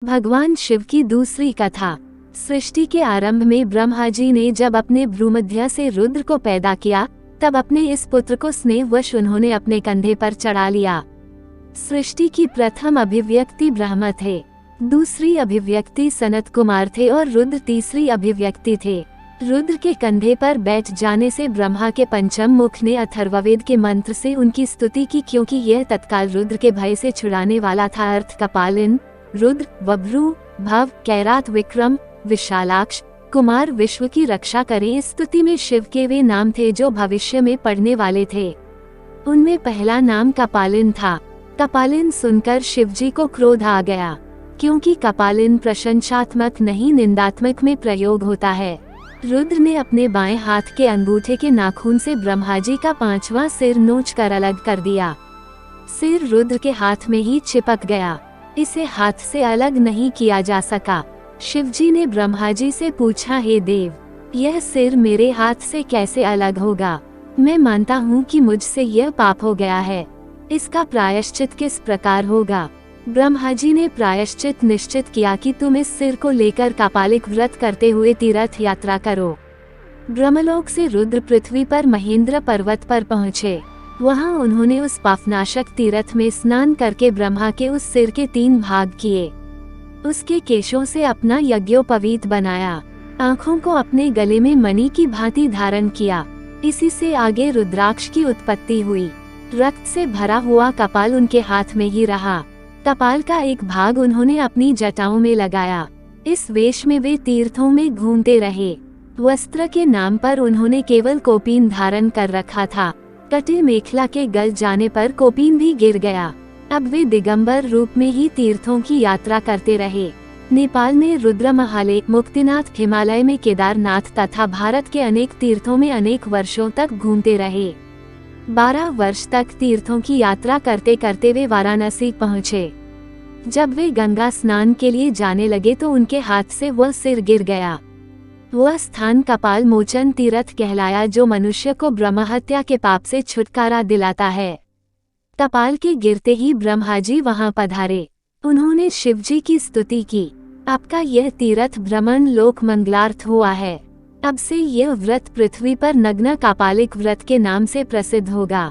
भगवान शिव की दूसरी कथा। सृष्टि के आरंभ में ब्रह्मा जी ने जब अपने भ्रूमध्य से रुद्र को पैदा किया, तब अपने इस पुत्र को स्नेहवश उन्होंने अपने कंधे पर चढ़ा लिया। सृष्टि की प्रथम अभिव्यक्ति ब्रह्मा थे, दूसरी अभिव्यक्ति सनत कुमार थे और रुद्र तीसरी अभिव्यक्ति थे। रुद्र के कंधे पर बैठ जाने से ब्रह्मा के पंचम मुख ने अथर्ववेद के मंत्र से उनकी स्तुति की, क्योंकि यह तत्काल रुद्र के भय से छुड़ाने वाला था। अर्थ कपालिन, रुद्र, बभ्रू, भव, कैरात, विक्रम, विशालाक्ष, कुमार, विश्व की रक्षा करें। इस स्तुति में शिव के वे नाम थे जो भविष्य में पढ़ने वाले थे। उनमें पहला नाम कपालिन था। कपालिन सुनकर शिवजी को क्रोध आ गया, क्योंकि कपालिन प्रशंसात्मक नहीं निंदात्मक में प्रयोग होता है। रुद्र ने अपने बाएं हाथ के अंगूठे के नाखून से ब्रह्मा जी का पांचवा सिर नोच कर अलग कर दिया। सिर रुद्र के हाथ में ही चिपक गया, इसे हाथ से अलग नहीं किया जा सका। शिवजी ने ब्रह्मा जी से पूछा, हे देव, यह सिर मेरे हाथ से कैसे अलग होगा? मैं मानता हूँ कि मुझसे यह पाप हो गया है, इसका प्रायश्चित किस प्रकार होगा? ब्रह्मा जी ने प्रायश्चित निश्चित किया कि तुम इस सिर को लेकर कापालिक व्रत करते हुए तीर्थ यात्रा करो। ब्रह्मलोक से रुद्र पृथ्वी पर महेंद्र पर्वत पर पहुँचे। वहां उन्होंने उस पापनाशक तीर्थ में स्नान करके ब्रह्मा के उस सिर के 3 भाग किए। उसके केशों से अपना यज्ञोपवीत बनाया, आँखों को अपने गले में मणि की भांति धारण किया। इसी से आगे रुद्राक्ष की उत्पत्ति हुई। रक्त से भरा हुआ कपाल उनके हाथ में ही रहा। कपाल का एक भाग उन्होंने अपनी जटाओं में लगाया। इस वेश में वे तीर्थों में घूमते रहे। वस्त्र के नाम पर उन्होंने केवल कोपीन धारण कर रखा था। कटे मेखला के गल जाने पर कोपीन भी गिर गया। अब वे दिगंबर रूप में ही तीर्थों की यात्रा करते रहे। नेपाल में रुद्र महाले, मुक्तिनाथ, हिमालय में केदारनाथ तथा भारत के अनेक तीर्थों में अनेक वर्षों तक घूमते रहे। 12 वर्ष तक तीर्थों की यात्रा करते करते वे वाराणसी पहुँचे। जब वे गंगा स्नान के लिए जाने लगे तो उनके हाथ से वह सिर गिर गया। वह स्थान कपाल मोचन तीर्थ कहलाया, जो मनुष्य को ब्रह्महत्या के पाप से छुटकारा दिलाता है। कपाल के गिरते ही ब्रह्मा जी वहां पधारे। उन्होंने शिवजी की स्तुति की। आपका यह तीर्थ भ्रमण लोक मंगलार्थ हुआ है। अब से यह व्रत पृथ्वी पर नग्न कापालिक व्रत के नाम से प्रसिद्ध होगा।